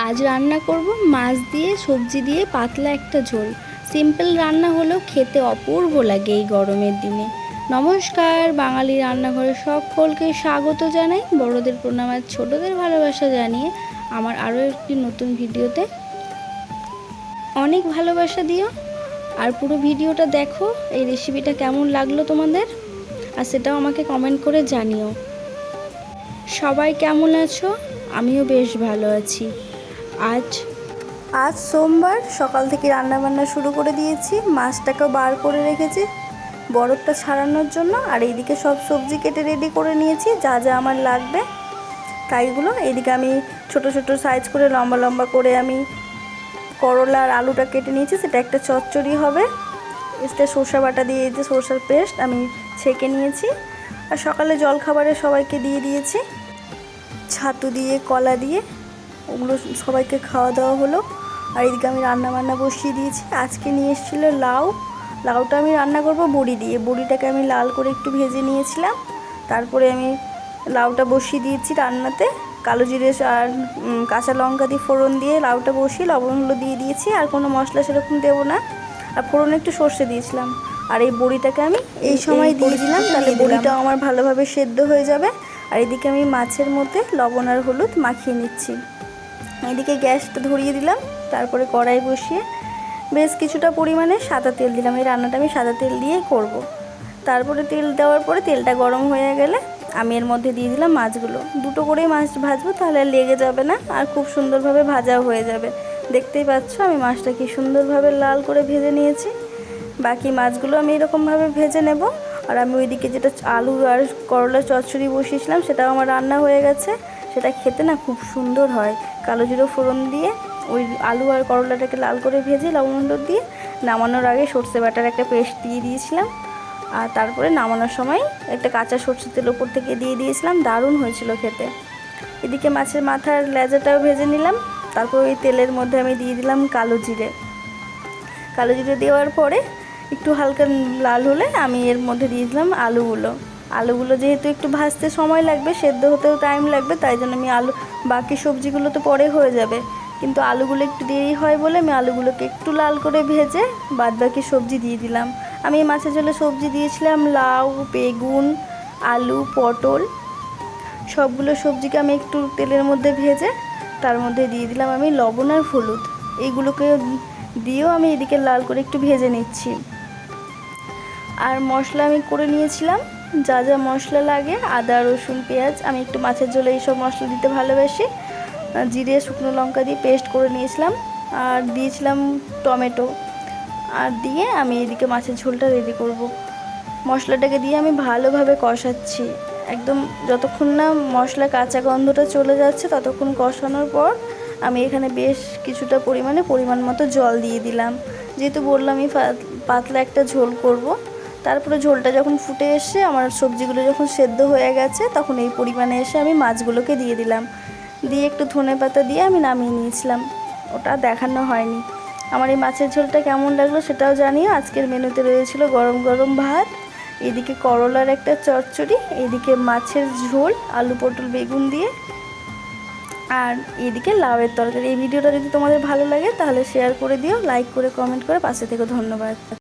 আজ রান্না করব মাছ দিয়ে সবজি দিয়ে পাতলা একটা ঝোল। সিম্পল রান্না হলেও খেতে অপূর্ব লাগে এই গরমের দিনে। নমস্কার, বাঙালি রান্নাঘরে সকলকে স্বাগত জানাই। বড়দের প্রণাম আর ছোটদের ভালোবাসা জানিয়ে আমার আরও একটি নতুন ভিডিওতে অনেক ভালোবাসা দিও। আর পুরো ভিডিওটা দেখো, এই রেসিপিটা কেমন লাগলো তোমাদের, আর সেটাও আমাকে কমেন্ট করে জানিও। সবাই কেমন আছো? আমিও বেশ ভালো আছি। আজ সোমবার, সকাল থেকে রান্নাবান্না শুরু করে দিয়েছি। মাছটাকেও বার করে রেখেছি বরফটা ছাড়ানোর জন্য। আর এইদিকে সব সবজি কেটে রেডি করে নিয়েছি, যা যা আমার লাগবে তাইগুলো। এইদিকে আমি ছোট ছোট সাইজ করে লম্বা লম্বা করে আমি করলা আর আলুটা কেটে নিয়েছি, সেটা একটা চচ্চড়ি হবে। এটা সরষা বাটা দিয়ে, এই যে সরষার পেস্ট আমি ছেঁকে নিয়েছি। আর সকালে জলখাবারে সবাইকে দিয়ে দিয়েছি, ছাতু দিয়ে কলা দিয়ে, ওগুলো সবাইকে খাওয়া দাওয়া হলো। আর এদিকে আমি রান্নাবান্না বসিয়ে দিয়েছি। আজকে নিয়ে এসেছিলো লাউটা আমি রান্না করব বড়ি দিয়ে। বড়িটাকে আমি লাল করে একটু ভেজে নিয়েছিলাম, তারপরে আমি লাউটা বসিয়ে দিয়েছি রান্নাতে। কালো জিরে আর কাঁচা লঙ্কা দিয়ে ফোড়ন দিয়ে লাউটা বসিয়ে লবণ হলুদ দিয়ে দিয়েছি। আর কোনো মশলা সেরকম দেবো না। আর ফোড়নে একটু সর্ষে দিয়েছিলাম। আর এই বড়িটাকে আমি এই সময় দিয়ে দিলাম, তাহলে বড়িটাও আমার ভালোভাবে সেদ্ধ হয়ে যাবে। আর এদিকে আমি মাছের মধ্যে লবণ আর হলুদ মাখিয়ে নিচ্ছি। এদিকে গ্যাসটা ধরিয়ে দিলাম, তারপরে কড়াই বসিয়ে বেশ কিছুটা পরিমাণে সাদা তেল দিলাম। এই রান্নাটা আমি সাদা তেল দিয়েই করব। তারপরে তেল দেওয়ার পরে তেলটা গরম হয়ে গেলে আমি এর মধ্যে দিয়ে দিলাম মাছগুলো। দুটো করেই মাছ ভাজবো, তাহলে লেগে যাবে না, আর খুব সুন্দরভাবে ভাজাও হয়ে যাবে। দেখতেই পাচ্ছ আমি মাছটা কি সুন্দরভাবে লাল করে ভেজে নিয়েছি। বাকি মাছগুলো আমি এরকমভাবে ভেজে নেব। আর আমি ওইদিকে যেটা আলু আর করলা চচ্চড়ি বসিয়েছিলাম, সেটাও আমার রান্না হয়ে গেছে। সেটা খেতে না খুব সুন্দর হয়। কালো জিরে ফোড়ন দিয়ে ওই আলু আর করলাটাকে লাল করে ভেজে লবণ হলুদ দিয়ে নামানোর আগে সর্ষে বাটার একটা পেস্ট দিয়ে দিয়েছিলাম। আর তারপরে নামানোর সময় একটা কাঁচা সর্ষের তেল ওপর থেকে দিয়ে দিয়েছিলাম। দারুণ হয়েছিল খেতে। এদিকে মাছের মাথার লেজাটাও ভেজে নিলাম। তারপর ওই তেলের মধ্যে আমি দিয়ে দিলাম কালো জিরে দেওয়ার পরে একটু হালকা লাল হলে আমি এর মধ্যে দিয়ে দিলাম আলুগুলো যেহেতু একটু ভাজতে সময় লাগবে, সেদ্ধ হতেও টাইম লাগবে, তাই জন্য আমি বাকি সবজিগুলো তো পরে হয়ে যাবে, কিন্তু আলুগুলো একটু দেরি হয় বলে আমি আলুগুলোকে একটু লাল করে ভেজে বাদ বাকি সবজি দিয়ে দিলাম। আমি এই মাছের ঝোলে সবজি দিয়েছিলাম লাউ, বেগুন, আলু, পটল, সবগুলো সবজিকে আমি একটু তেলের মধ্যে ভেজে তার মধ্যে দিয়ে দিলাম আমি লবণ আর হলুদ। এইগুলোকে দিয়েও আমি এদিকে লাল করে একটু ভেজে নিচ্ছি। আর মশলা আমি করে নিয়েছিলাম, যা যা মশলা লাগে আদা রসুন পেঁয়াজ। আমি একটু মাছের ঝোলে এইসব মশলা দিতে ভালোবাসি। জিরে শুকনো লঙ্কা দিয়ে পেস্ট করে নিয়েছিলাম, আর দিয়েছিলাম টমেটো। আর দিয়ে আমি এদিকে মাছের ঝোলটা রেডি করব। মশলাটাকে দিয়ে আমি ভালোভাবে কষাচ্ছি, একদম যতক্ষণ না মশলা কাঁচা গন্ধটা চলে যাচ্ছে ততক্ষণ কষানোর পর আমি এখানে বেশ কিছুটা পরিমাণ মতো জল দিয়ে দিলাম। যেহেতু বললামই পাতলা একটা ঝোল করব। তারপরে ঝোলটা যখন ফুটে এসে আমার সবজিগুলো যখন সেদ্ধ হয়ে গেছে, তখন এই পরিমাণে এসে আমি মাছগুলোকে দিয়ে দিলাম। দিয়ে একটু ধনেপাতা দিয়ে আমি নামিয়ে নিয়েছিলাম, ওটা দেখানো হয়নি। আমার এই মাছের ঝোলটা কেমন লাগলো সেটাও জানিও। আজকের মেনুতে রয়েছিল গরম গরম ভাত, এদিকে করলার একটা চচ্চড়ি, এদিকে মাছের ঝোল আলু পটল বেগুন দিয়ে, আর এদিকে লাউয়ের তরকারি। এই ভিডিওটা যদি তোমাদের ভালো লাগে তাহলে শেয়ার করে দিও, লাইক করে কমেন্ট করে পাশে থেকে। ধন্যবাদ।